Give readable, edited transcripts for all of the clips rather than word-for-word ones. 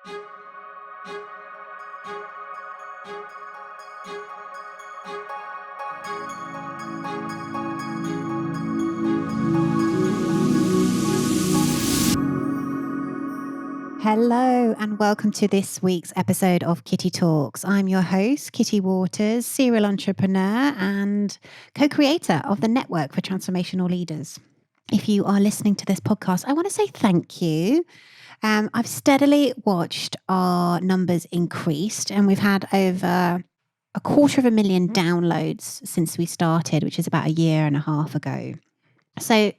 Hello and welcome to this week's episode of Kitty Talks. I'm your host, Kitty Waters, serial entrepreneur and co-creator of the Network for Transformational Leaders. If you are listening to this podcast, I want to say thank you. I've steadily watched our numbers increased, and we've had over 250,000 downloads since we started, which is about a year and a half ago. So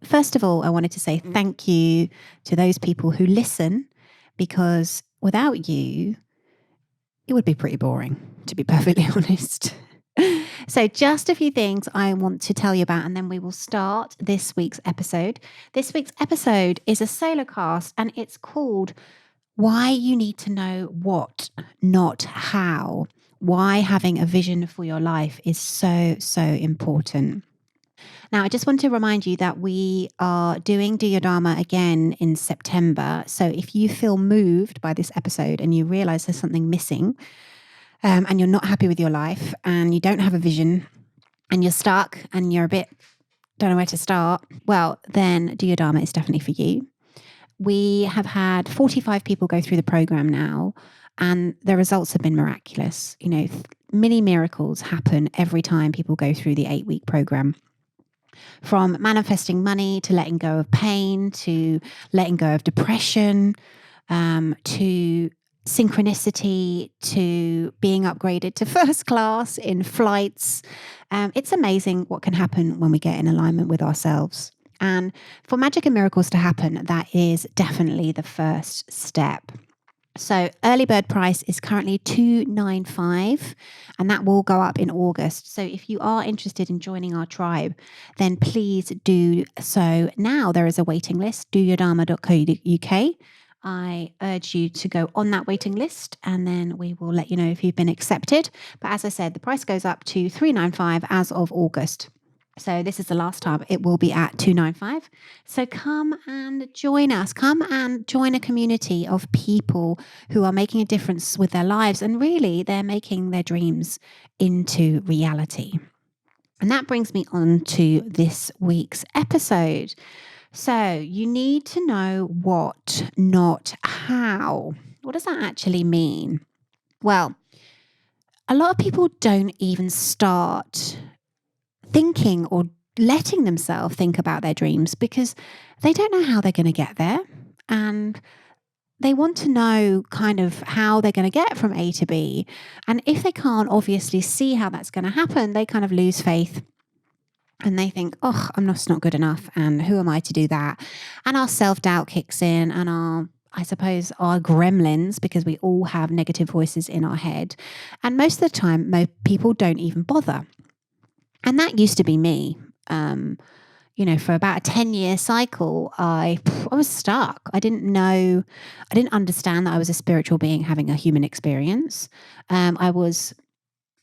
first of all, I wanted to say thank you to those people who listen, because without you, it would be pretty boring, to be perfectly honest. So just a few things I want to tell you about, and then we will start this week's episode. This week's episode is a solocast, and it's called Why You Need to Know What, Not How. Why having a vision for your life is so, so important. Now, I just want to remind you that we are doing Do Your Dharma again in September. So if you feel moved by this episode and you realize there's something missing, and you're not happy with your life and you don't have a vision and you're stuck and you're don't know where to start, well, then Do Your Dharma is definitely for you. We have had 45 people go through the program now, and the results have been miraculous. You know, mini miracles happen every time people go through the 8-week program. From manifesting money to letting go of pain, to letting go of depression, to synchronicity, to being upgraded to first class in flights. It's amazing what can happen when we get in alignment with ourselves. And for magic and miracles to happen, that is definitely the first step. So early bird price is currently $295, and that will go up in August. So if you are interested in joining our tribe, then please do so now. There is a waiting list, doyourdharma.co.uk. I urge you to go on that waiting list, and then we will let you know if you've been accepted. But as I said, the price goes up to $395 as of August. So this is the last time it will be at $295. So come and join us. Come and join a community of people who are making a difference with their lives, and really they're making their dreams into reality. And that brings me on to this week's episode. So you need to know what, not how. What does that actually mean? Well, a lot of people don't even start thinking or letting themselves think about their dreams because they don't know how they're going to get there, and they want to know kind of how they're going to get from A to B. And if they can't obviously see how that's going to happen, they kind of lose faith and they think, oh, I'm just not good enough, and who am I to do that? And our self-doubt kicks in, and our gremlins, because we all have negative voices in our head. And most of the time, people don't even bother. And that used to be me. For about a 10-year cycle, I was stuck. I didn't understand that I was a spiritual being having a human experience. I was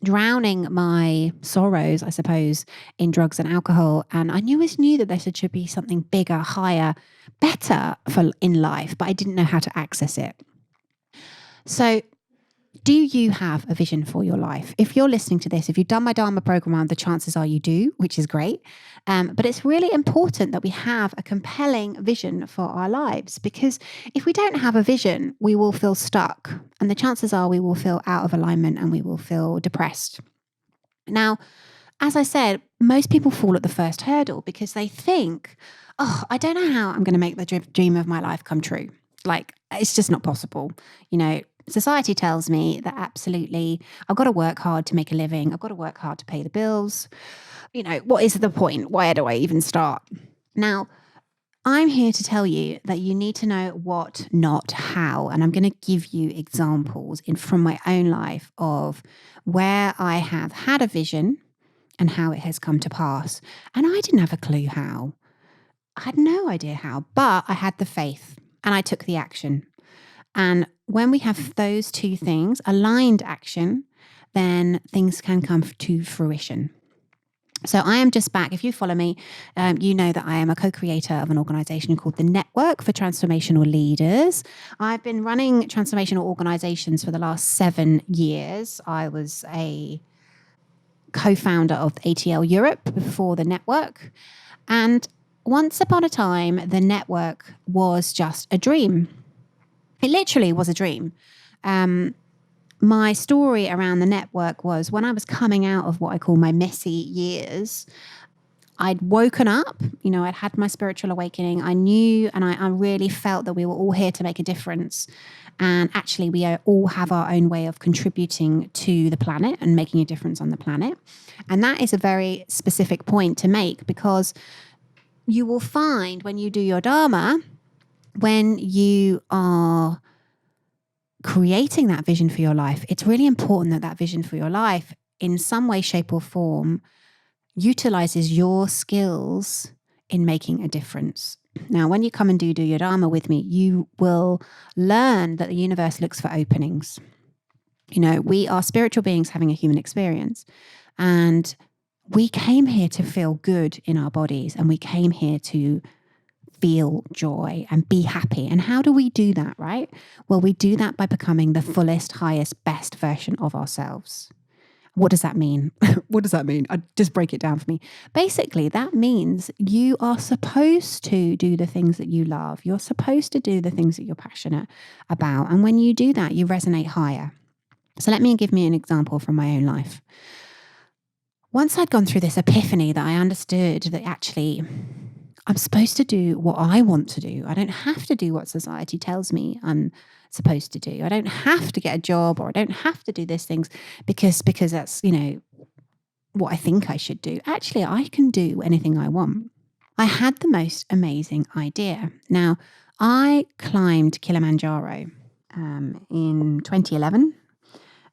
drowning my sorrows, I suppose, in drugs and alcohol. And I always knew that there should be something bigger, higher, better in life, but I didn't know how to access it. So do you have a vision for your life? If you're listening to this, if you've done my Dharma program, the chances are you do, which is great. But it's really important that we have a compelling vision for our lives, because if we don't have a vision, we will feel stuck. And the chances are we will feel out of alignment and we will feel depressed. Now, as I said, most people fall at the first hurdle because they think, oh, I don't know how I'm going to make the dream of my life come true. Like, it's just not possible. Society tells me that absolutely, I've got to work hard to make a living. I've got to work hard to pay the bills. What is the point? Where do I even start? Now, I'm here to tell you that you need to know what, not how. And I'm going to give you examples from my own life of where I have had a vision and how it has come to pass. And I didn't have a clue how. I had no idea how, but I had the faith and I took the action. And when we have those two things, aligned action, then things can come to fruition. So I am just back. If you follow me, you know that I am a co-creator of an organization called the Network for Transformational Leaders. I've been running transformational organizations for the last 7 years. I was a co-founder of ATL Europe before the Network. And once upon a time, the Network was just a dream. It literally was a dream. My story around the Network was when I was coming out of what I call my messy years, I'd woken up, I'd had my spiritual awakening. I knew and I really felt that we were all here to make a difference. And actually, we all have our own way of contributing to the planet and making a difference on the planet. And that is a very specific point to make, because you will find when you do your Dharma, when you are creating that vision for your life, it's really important that that vision for your life, in some way, shape, or form, utilizes your skills in making a difference. Now, when you come and do your Dharma with me, you will learn that the universe looks for openings. We are spiritual beings having a human experience, and we came here to feel good in our bodies, and we came here to feel joy and be happy. And how do we do that, right? Well, we do that by becoming the fullest, highest, best version of ourselves. What does that mean? What does that mean? Just break it down for me. Basically, that means you are supposed to do the things that you love. You're supposed to do the things that you're passionate about. And when you do that, you resonate higher. So let me give me an example from my own life. Once I'd gone through this epiphany that I understood that actually I'm supposed to do what I want to do. I don't have to do what society tells me I'm supposed to do. I don't have to get a job, or I don't have to do these things because that's, what I think I should do. Actually, I can do anything I want. I had the most amazing idea. Now, I climbed Kilimanjaro in 2011.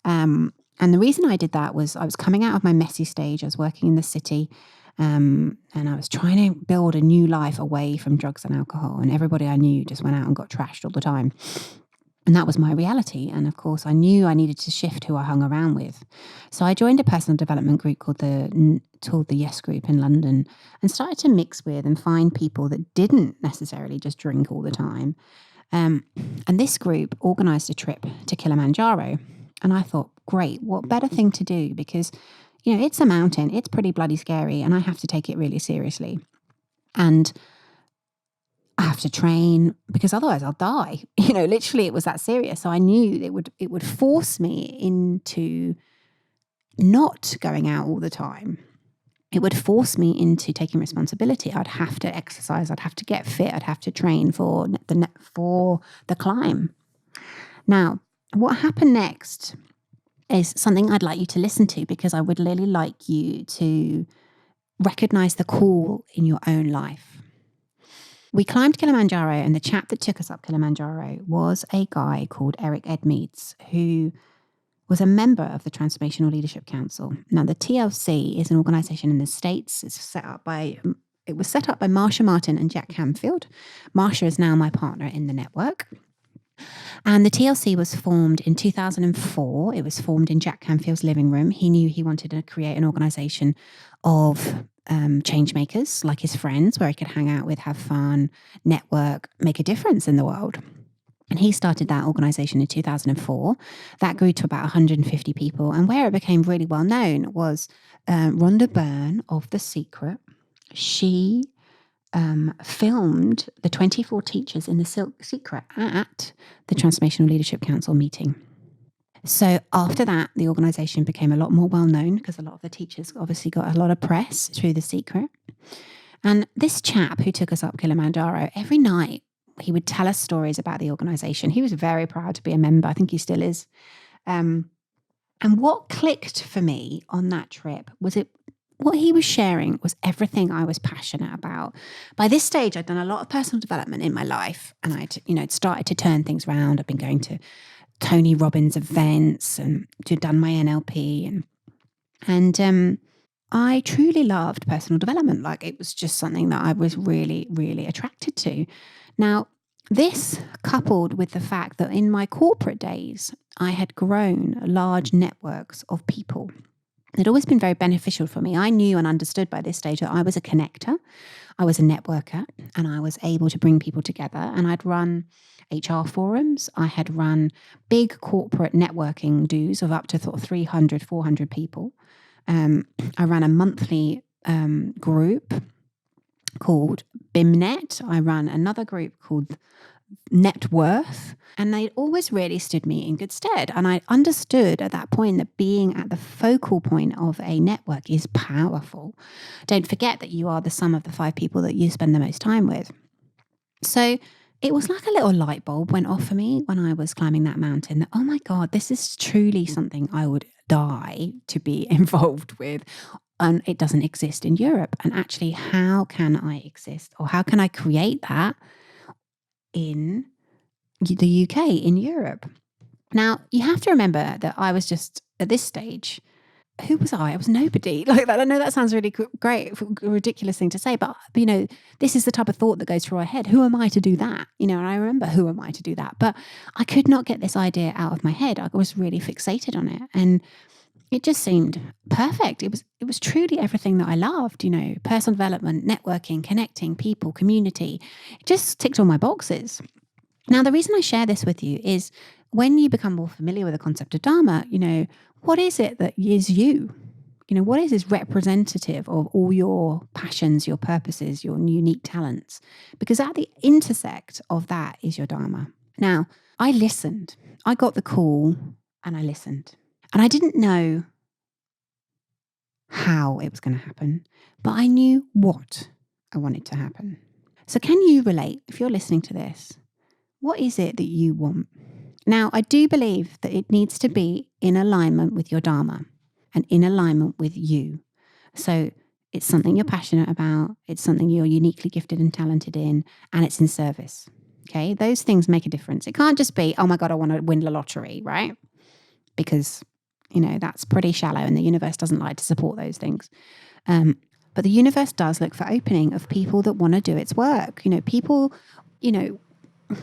And the reason I did that was I was coming out of my messy stage. I was working in the city. And I was trying to build a new life away from drugs and alcohol. And everybody I knew just went out and got trashed all the time. And that was my reality. And of course, I knew I needed to shift who I hung around with. So I joined a personal development group called the Yes Group in London, and started to mix with and find people that didn't necessarily just drink all the time. And this group organised a trip to Kilimanjaro. And I thought, great, what better thing to do? Because it's a mountain. It's pretty bloody scary, and I have to take it really seriously. And I have to train, because otherwise I'll die. Literally it was that serious. So I knew it would force me into not going out all the time. It would force me into taking responsibility. I'd have to exercise. I'd have to get fit. I'd have to train for the climb. Now, what happened next is something I'd like you to listen to, because I would really like you to recognize the call in your own life. We climbed Kilimanjaro, and the chap that took us up Kilimanjaro was a guy called Eric Edmeades, who was a member of the Transformational Leadership Council. Now, the TLC is an organization in the States. It was set up by Marsha Martin and Jack Canfield. Marsha is now my partner in the network. And the TLC was formed in 2004. It was formed in Jack Canfield's living room. He knew he wanted to create an organization of change makers like his friends, where he could hang out with, have fun, network, make a difference in the world. And he started that organization in 2004. That grew to about 150 people. And where it became really well known was Rhonda Byrne of The Secret. She filmed the 24 teachers in The Secret at the Transformational Leadership Council meeting. So after that, the organization became a lot more well-known, because a lot of the teachers obviously got a lot of press through The Secret. And this chap who took us up Kilimanjaro, every night he would tell us stories about the organization. He was very proud to be a member. I think he still is. And what clicked for me on that trip was what he was sharing was everything I was passionate about. By this stage, I'd done a lot of personal development in my life, and I'd started to turn things around. I'd been going to Tony Robbins events and done my NLP, and I truly loved personal development. Like, it was just something that I was really, really attracted to. Now, this coupled with the fact that in my corporate days, I had grown large networks of people. It had always been very beneficial for me. I knew and understood by this stage that I was a connector, I was a networker, and I was able to bring people together. And I'd run HR forums. I had run big corporate networking dues of up to 300, 400 people. I ran a monthly group called BIMNet. I ran another group called Net Worth, and they always really stood me in good stead. And I understood at that point that being at the focal point of a network is powerful. Don't forget that you are the sum of the 5 people that you spend the most time with. So it was like a little light bulb went off for me when I was climbing that mountain that, oh my God, this is truly something I would die to be involved with. And it doesn't exist in Europe. And actually, how can I exist, or how can I create that in the UK, in Europe? Now, you have to remember that I was just, at this stage, who was I? I was nobody. Like that. I know that sounds really great, ridiculous thing to say, but this is the type of thought that goes through our head. Who am I to do that? And I remember, who am I to do that? But I could not get this idea out of my head. I was really fixated on it, and it just seemed perfect. It was truly everything that I loved. Personal development, networking, connecting, people, community. It just ticked all my boxes. Now, the reason I share this with you is when you become more familiar with the concept of Dharma, what is it that is you? What is representative of all your passions, your purposes, your unique talents? Because at the intersect of that is your Dharma. Now, I listened. I got the call and I listened. And I didn't know how it was going to happen, but I knew what I wanted to happen. So can you relate, if you're listening to this? What is it that you want? Now, I do believe that it needs to be in alignment with your Dharma and in alignment with you. So it's something you're passionate about, it's something you're uniquely gifted and talented in, and it's in service. Okay, those things make a difference. It can't just be, oh my God, I want to win the lottery, right? Because, that's pretty shallow, and the universe doesn't like to support those things. But the universe does look for opening of people that want to do its work.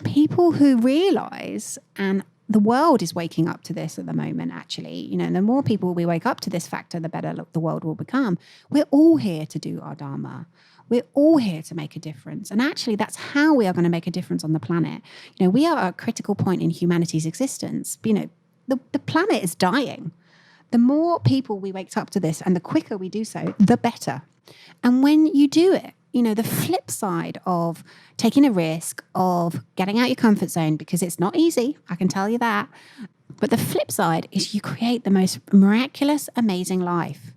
People who realize, and the world is waking up to this at the moment, actually. The more people we wake up to this factor, the better the world will become. We're all here to do our Dharma. We're all here to make a difference. And actually, that's how we are going to make a difference on the planet. We are at a critical point in humanity's existence. The planet is dying. The more people we wake up to this, and the quicker we do so, the better. And when you do it, the flip side of taking a risk, of getting out your comfort zone, because it's not easy, I can tell you that. But the flip side is you create the most miraculous, amazing life.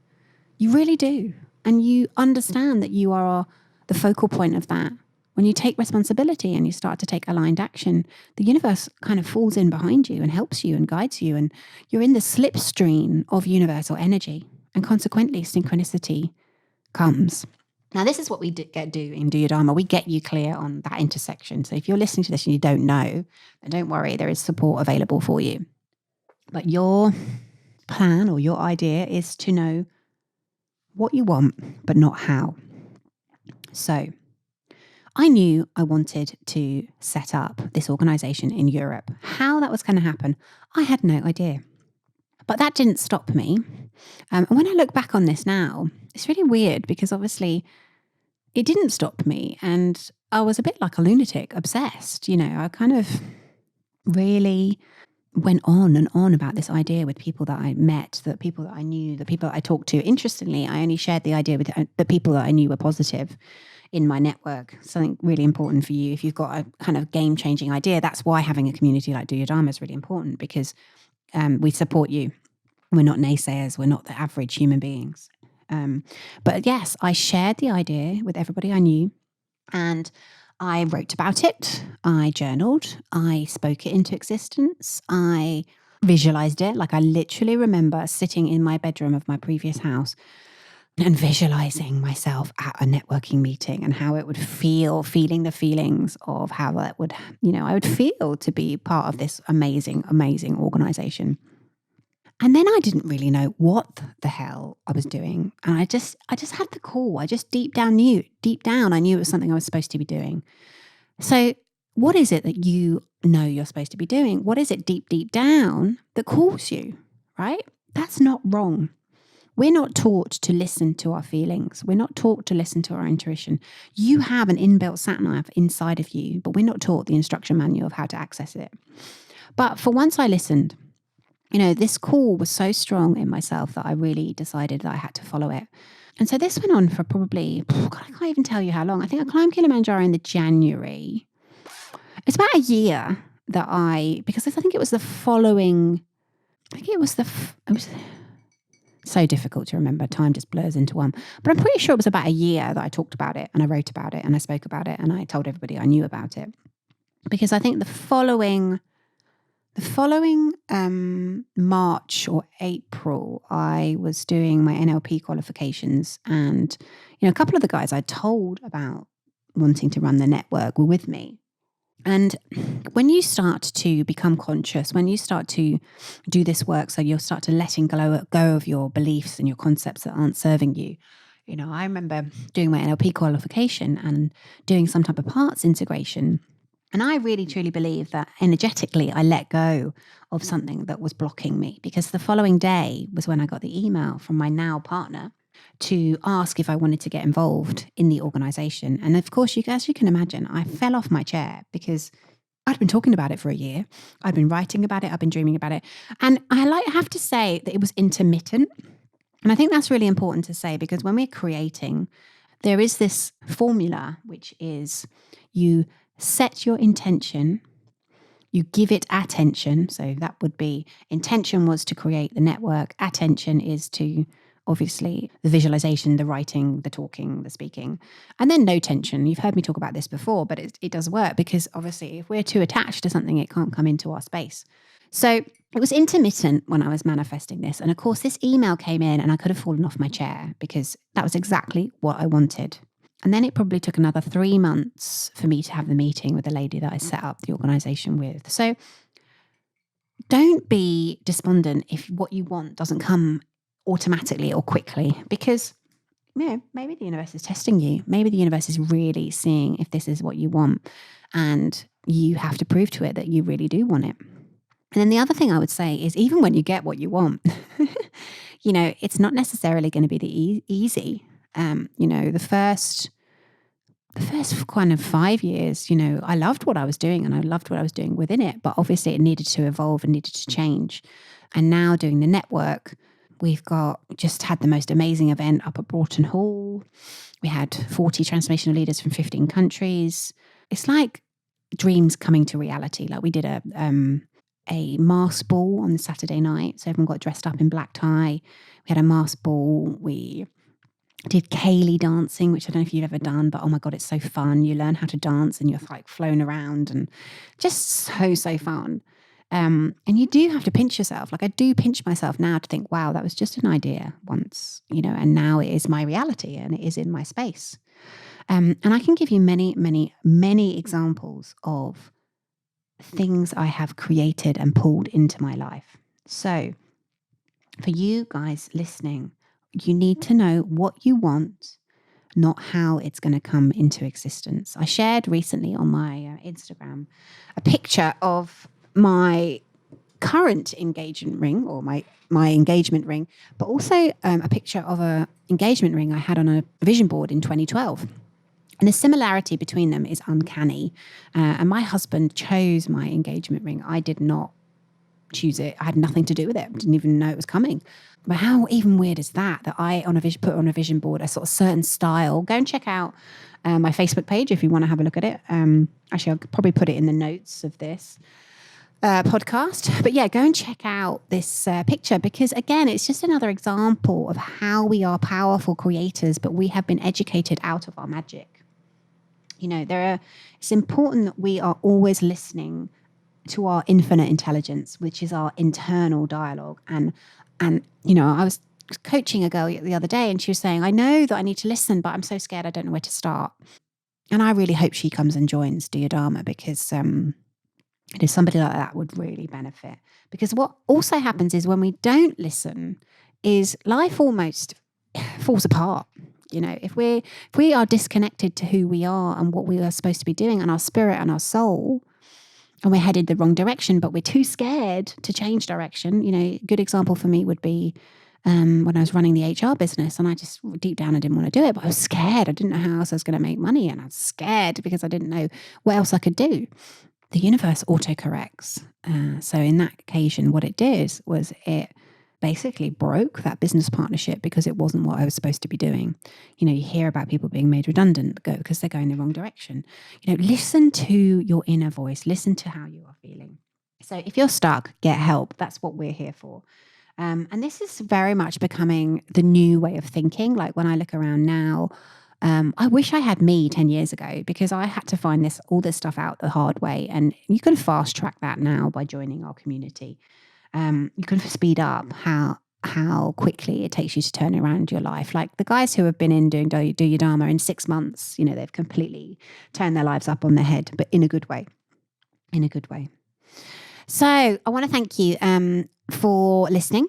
You really do. And you understand that you are the focal point of that. When you take responsibility and you start to take aligned action, the universe kind of falls in behind you and helps you and guides you. And you're in the slipstream of universal energy. And consequently, synchronicity comes. Now, this is what we do in Do Your Dharma. We get you clear on that intersection. So if you're listening to this and you don't know, then don't worry, there is support available for you. But your plan or your idea is to know what you want, but not how. So I knew I wanted to set up this organization in Europe. How that was going to happen, I had no idea. But that didn't stop me. And when I look back on this now, it's really weird because obviously it didn't stop me. And I was a bit like a lunatic, obsessed. I kind of really went on and on about this idea with people that I met, the people that I knew, the people that I talked to. Interestingly, I only shared the idea with the people that I knew were positive in my network. Something really important for you. If you've got a kind of game-changing idea, that's why having a community like Do Your Dharma is really important, because we support you. We're not naysayers. We're not the average human beings. But yes, I shared the idea with everybody I knew, and I wrote about it. I journaled. I spoke it into existence. I visualized it. Like I literally remember sitting in my bedroom of my previous house and visualizing myself at a networking meeting and how it would feel, feeling the feelings of how that would, I would feel to be part of this amazing, amazing organization. And then I didn't really know what the hell I was doing. And I just had the call. I just deep down, I knew it was something I was supposed to be doing. So what is it that you know you're supposed to be doing? What is it deep down that calls you, right? That's not wrong. We're not taught to listen to our feelings. We're not taught to listen to our intuition. You have an inbuilt sat nav inside of you, but we're not taught the instruction manual of how to access it. But for once I listened, this call was so strong in myself that I really decided that I had to follow it. And so this went on for probably, I can't even tell you how long. I think I climbed Kilimanjaro in the January. It's about a year that because I think it was the following, it was so difficult to remember. Time just blurs into one. But I'm pretty sure it was about a year that I talked about it and I wrote about it and I spoke about it and I told everybody I knew about it. Because I think the following March or April, I was doing my NLP qualifications, and a couple of the guys I told about wanting to run the network were with me. And when you start to become conscious, when you start to do this work, so you'll start to letting go of your beliefs and your concepts that aren't serving you. I remember doing my NLP qualification and doing some type of parts integration. And I really, truly believe that energetically I let go of something that was blocking me, because the following day was when I got the email from my now partner to ask if I wanted to get involved in the organization. And of course, as you can imagine, I fell off my chair because I'd been talking about it for a year. I'd been writing about it. I'd been dreaming about it. And I have to say that it was intermittent. And I think that's really important to say, because when we're creating, there is this formula, which is you set your intention, you give it attention. So that would be, intention was to create the network. Attention is to, obviously, the visualization, the writing, the talking, the speaking, and then no tension. You've heard me talk about this before, but it does work, because obviously if we're too attached to something, it can't come into our space. So it was intermittent when I was manifesting this. And of course, this email came in and I could have fallen off my chair, because that was exactly what I wanted. And then it probably took another 3 months for me to have the meeting with the lady that I set up the organization with. So don't be despondent if what you want doesn't come automatically or quickly, because maybe the universe is testing you. Maybe the universe is really seeing if this is what you want, and you have to prove to it that you really do want it. And then the other thing I would say is, even when you get what you want, it's not necessarily going to be the easy. The first kind of 5 years, I loved what I was doing and I loved what I was doing within it, but obviously it needed to evolve and needed to change. And now doing the network, we've just had the most amazing event up at Broughton Hall. We had 40 transformational leaders from 15 countries. It's like dreams coming to reality. Like, we did a masked ball on the Saturday night. So everyone got dressed up in black tie. We had a masked ball. We did Kaylee dancing, which I don't know if you've ever done, but oh my God, it's so fun. You learn how to dance and you're like flown around, and just so fun. And you do have to pinch yourself. Like, I do pinch myself now to think, wow, that was just an idea once, and now it is my reality and it is in my space. And I can give you many, many, many examples of things I have created and pulled into my life. So for you guys listening, you need to know what you want, not how it's going to come into existence. I shared recently on my Instagram a picture of my current engagement ring, or my engagement ring, but also a picture of an engagement ring I had on a vision board in 2012. And the similarity between them is uncanny. And my husband chose my engagement ring. I did not choose it. I had nothing to do with it. I didn't even know it was coming. But how even weird is that I put on a vision board a sort of certain style. Go and check out my Facebook page if you want to have a look at it. Actually, I'll probably put it in the notes of this podcast. But yeah, go and check out this picture, because again, it's just another example of how we are powerful creators, but we have been educated out of our magic. It's important that we are always listening to our infinite intelligence, which is our internal dialogue. And I was coaching a girl the other day, and she was saying, I know that I need to listen, but I'm so scared I don't know where to start. And I really hope she comes and joins Do Your Dharma, because it is somebody like that would really benefit. Because what also happens is, when we don't listen, is life almost falls apart. If we are disconnected to who we are and what we are supposed to be doing, and our spirit and our soul, and we're headed the wrong direction, but we're too scared to change direction. Good example for me would be when I was running the HR business, and I just deep down I didn't want to do it, but I was scared. I didn't know how else I was going to make money, and I was scared because I didn't know what else I could do. The universe autocorrects. So in that occasion, what it did was it basically broke that business partnership because it wasn't what I was supposed to be doing. You know, you hear about people being made redundant because they're going the wrong direction. You know, listen to your inner voice. Listen to how you are feeling. So if you're stuck, get help. That's what we're here for. And this is very much becoming the new way of thinking. Like when I look around now, I wish I had me 10 years ago, because I had to find all this stuff out the hard way. And you can fast track that now by joining our community. You can speed up how quickly it takes you to turn around your life. Like the guys who have been in doing Do Your Dharma in 6 months, you know, they've completely turned their lives up on their head, but in a good way. In a good way. So I want to thank you for listening.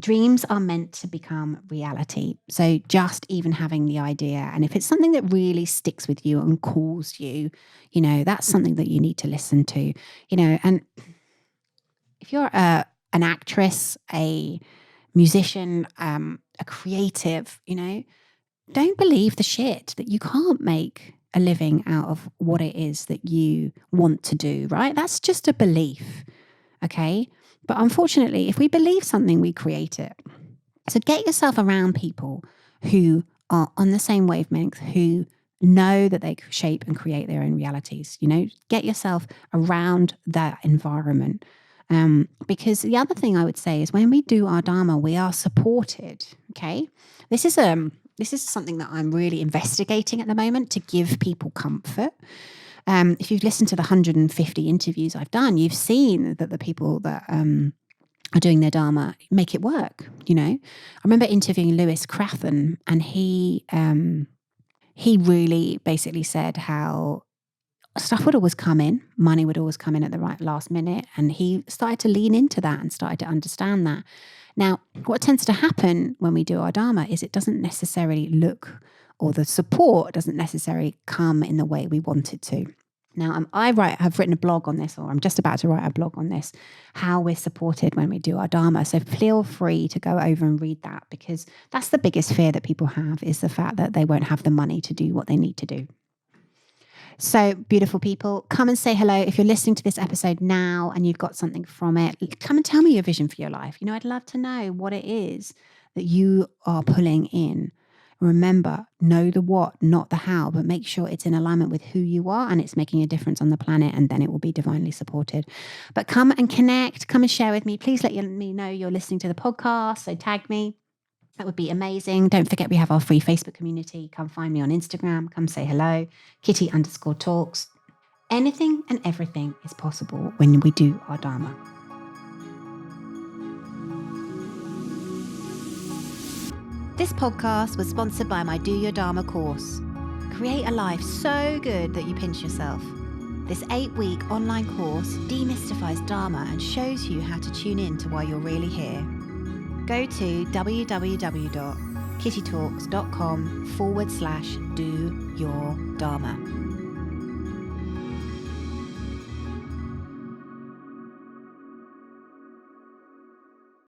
Dreams are meant to become reality. So just even having the idea, and if it's something that really sticks with you and calls you, you know, that's something that you need to listen to, you know. And if you're an actress, a musician, a creative, you know, don't believe the shit that you can't make a living out of what it is that you want to do, right? That's just a belief, okay? But unfortunately, if we believe something, we create it. So get yourself around people who are on the same wavelength, who know that they shape and create their own realities. You know, get yourself around that environment. Because the other thing I would say is when we do our Dharma, we are supported, okay? This is something that I'm really investigating at the moment to give people comfort. If you've listened to the 150 interviews I've done, you've seen that the people that are doing their Dharma make it work, you know. I remember interviewing Lewis Crathen, and he really basically said how stuff would always come in, money would always come in at the right last minute, and he started to lean into that and started to understand that. Now, what tends to happen when we do our Dharma is it doesn't necessarily look, or the support doesn't necessarily come in the way we want it to. Now, I've written a blog on this, or I'm just about to write a blog on this, how we're supported when we do our Dharma. So feel free to go over and read that, because that's the biggest fear that people have, is the fact that they won't have the money to do what they need to do. So beautiful people, come and say hello. If you're listening to this episode now and you've got something from it, come and tell me your vision for your life. You know, I'd love to know what it is that you are pulling in. Remember, know the what, not the how, but make sure it's in alignment with who you are and it's making a difference on the planet, and then it will be divinely supported. But come and connect, come and share with me. Please let me know you're listening to the podcast. So tag me. That would be amazing. Don't forget, we have our free Facebook community. Come find me on Instagram. Come say hello. Kitty_talks. Anything and everything is possible when we do our Dharma. This podcast was sponsored by my Do Your Dharma course. Create a life so good that you pinch yourself. This 8-week online course demystifies Dharma and shows you how to tune in to why you're really here. Go to www.kittytalks.com/do your Dharma.